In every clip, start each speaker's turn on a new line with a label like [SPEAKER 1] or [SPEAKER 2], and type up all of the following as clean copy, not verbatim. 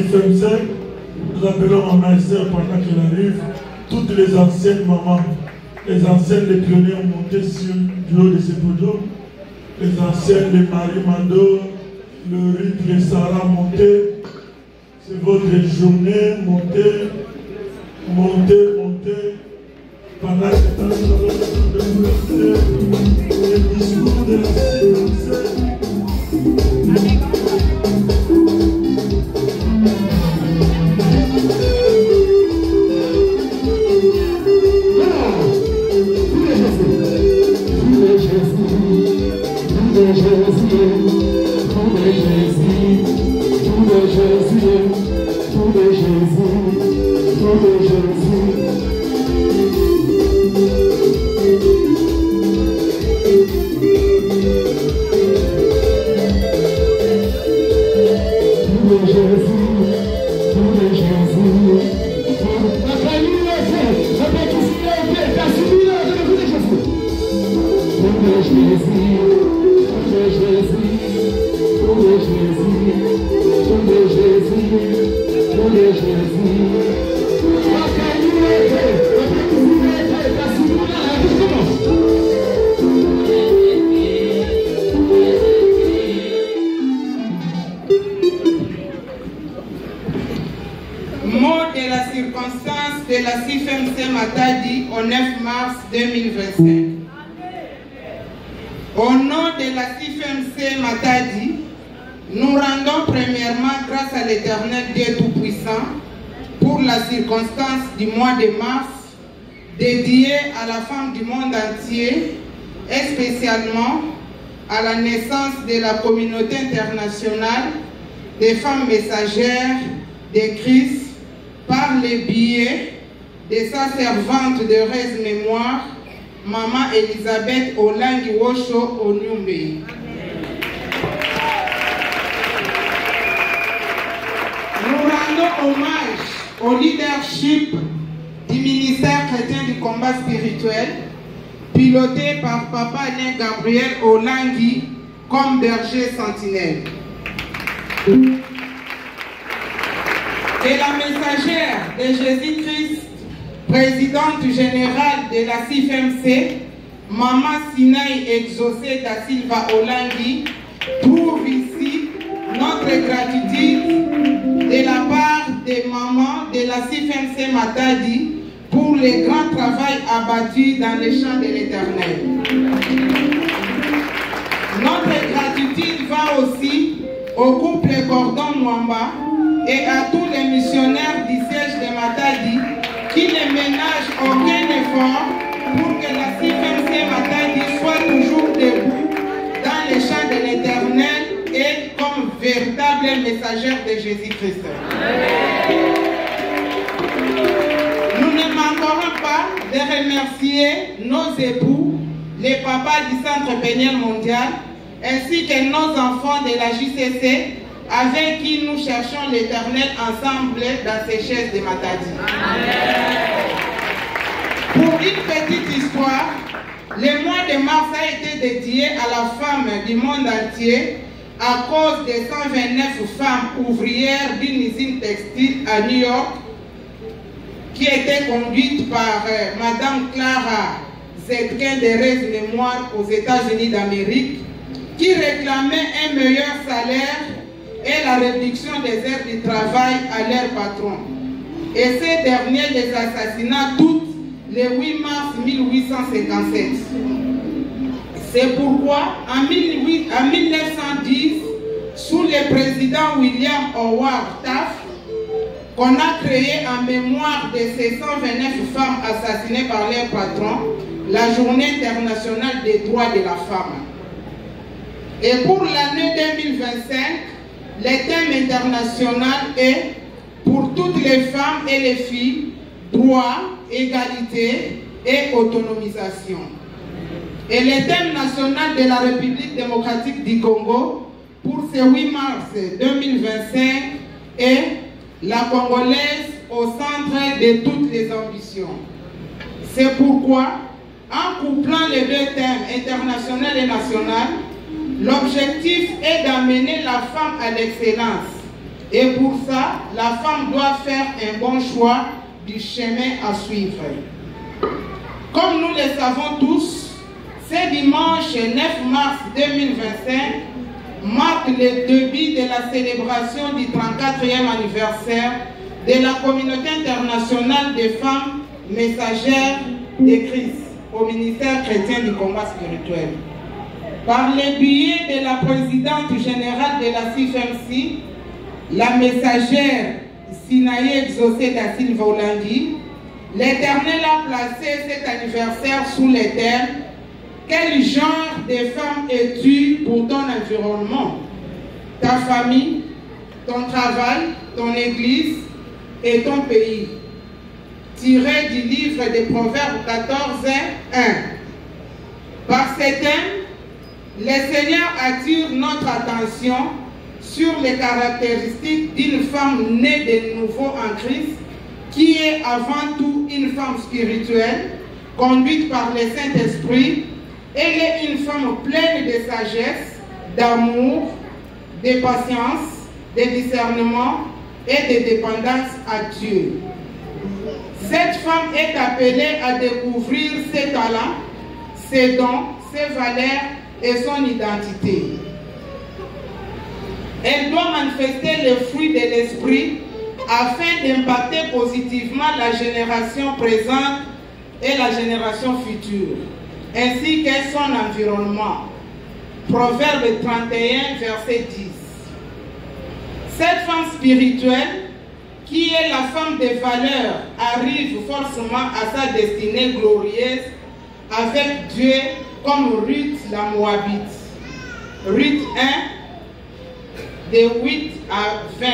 [SPEAKER 1] CIFMC, nous appelons Maman Esther pendant qu'elle arrive, toutes les anciennes mamans, les anciennes, les pionnières montées sur du haut de ces podiums, les anciennes, les Marie Mado, le Rick, les Sarah montées. C'est votre journée, montez, montez, montez. Pendant ce temps, nous allons écouter le discours de la CIFMC.
[SPEAKER 2] Mot de la circonstance de la CIFMC Matadi au 9 mars 2025. Au nom de la CIFMC Matadi, nous rendons premièrement grâce à l'Éternel Dieu Tout-Puissant pour la circonstance du mois de mars dédiée à la femme du monde entier et spécialement à la naissance de la communauté internationale des femmes messagères de Christ par le biais de sa servante de heureuse mémoire, Maman Elisabeth Olangi Wosho Onyumbe. Nous rendons hommage au leadership du ministère chrétien du combat spirituel, piloté par Papa Alain Gabriel Olangi comme berger sentinelle. Et la messagère de Jésus-Christ, présidente générale de la CIFMC, Maman Sinaï Exaucé da Silva Olangi, trouve ici notre gratitude de la part des mamans de la CIFMC Matadi pour le grand travail abattu dans les champs de l'Éternel. Notre gratitude va aussi au couple Cordon Mwamba et à tous les missionnaires du siège de Matadi qui ne ménagent aucun effort pour que la CIFMC Matadi soit toujours debout dans les champs de l'Éternel et comme véritable messagère de Jésus-Christ. Nous ne manquerons pas de remercier nos époux, les papas du Centre Péniel Mondial, ainsi que nos enfants de la JCC, avec qui nous cherchons l'Éternel ensemble dans ces chaises de Matadi. Pour une petite histoire, le mois de mars a été dédié à la femme du monde entier à cause des 129 femmes ouvrières d'une usine textile à New York qui était conduite par Madame Clara Zetkin de Rez Mémoire aux États-Unis d'Amérique, qui réclamait un meilleur salaire et la réduction des heures de travail à leur patron. Et ces derniers les assassinat toutes le 8 mars 1857. C'est pourquoi en 1910, sous le président William Howard Taft, qu'on a créé en mémoire de ces 129 femmes assassinées par leur patron, la Journée internationale des droits de la femme. Et pour l'année 2025, le thème international est pour toutes les femmes et les filles, droit, égalité et autonomisation. Et le thème national de la République démocratique du Congo pour ce 8 mars 2025 est la Congolaise au centre de toutes les ambitions. C'est pourquoi, en couplant les deux thèmes international et national, l'objectif est d'amener la femme à l'excellence Et pour ça, la femme doit faire un bon choix du chemin à suivre. Comme nous le savons tous, ce dimanche 9 mars 2025 marque le début de la célébration du 34e anniversaire de la communauté internationale des femmes messagères de Christ au ministère chrétien du combat spirituel. Par le biais de la présidente générale de la CIFMC, la messagère Sinaïe Exaucé da Silva Olandi, l'Éternel a placé cet anniversaire sous les thèmes: quel genre de femme es-tu pour ton environnement, ta famille, ton travail, ton église et ton pays? Tiré du livre des Proverbes 14:1. Par ces thèmes, le Seigneur attire notre attention sur les caractéristiques d'une femme née de nouveau en Christ, qui est avant tout une femme spirituelle, conduite par le Saint-Esprit. Elle est une femme pleine de sagesse, d'amour, de patience, de discernement et de dépendance à Dieu. Cette femme est appelée à découvrir ses talents, ses dons, ses valeurs et son identité. Elle doit manifester le fruit de l'esprit afin d'impacter positivement la génération présente et la génération future, ainsi que son environnement. Proverbe 31, verset 10. Cette femme spirituelle, qui est la femme des valeurs, arrive forcément à sa destinée glorieuse avec Dieu, comme Ruth la Moabite. Ruth 1, de 8 à 20.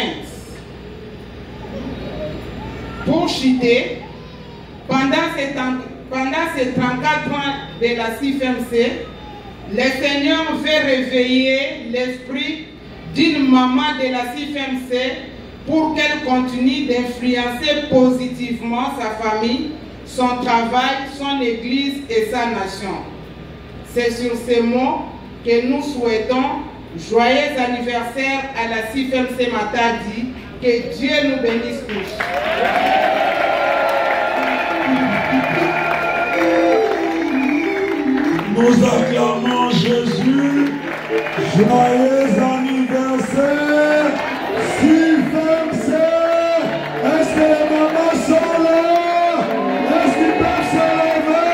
[SPEAKER 2] Pour chuter, pendant ces 34 ans de la CIFMC, le Seigneur veut réveiller l'esprit d'une maman de la CIFMC pour qu'elle continue d'influencer positivement sa famille, son travail, son église et sa nation. C'est sur ces mots que nous souhaitons joyeux anniversaire à la CIFMC Matadi. Que Dieu nous bénisse tous.
[SPEAKER 1] Nous acclamons Jésus. Joyeux anniversaire, CIFMC. Est-ce que les mamans sont là? Est-ce qu'ils peuvent se lever?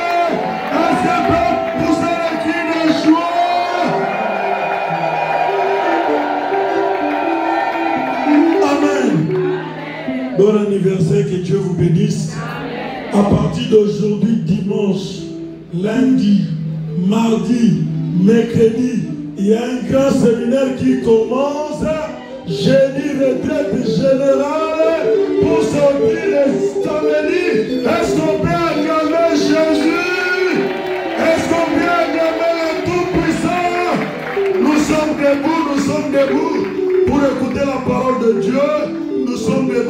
[SPEAKER 1] Est-ce qu'ils peuvent pousser les cris de joie? Amen. Bon anniversaire, que Dieu vous bénisse. À partir d'aujourd'hui, dimanche, lundi, mardi, mercredi, il y a un grand séminaire qui commence. Jeudi, retraite générale pour sortir les samedis. Est-ce qu'on peut acclamer Jésus? Est-ce qu'on peut acclamer le Tout-Puissant? Nous sommes debout pour écouter la parole de Dieu. Nous sommes debout.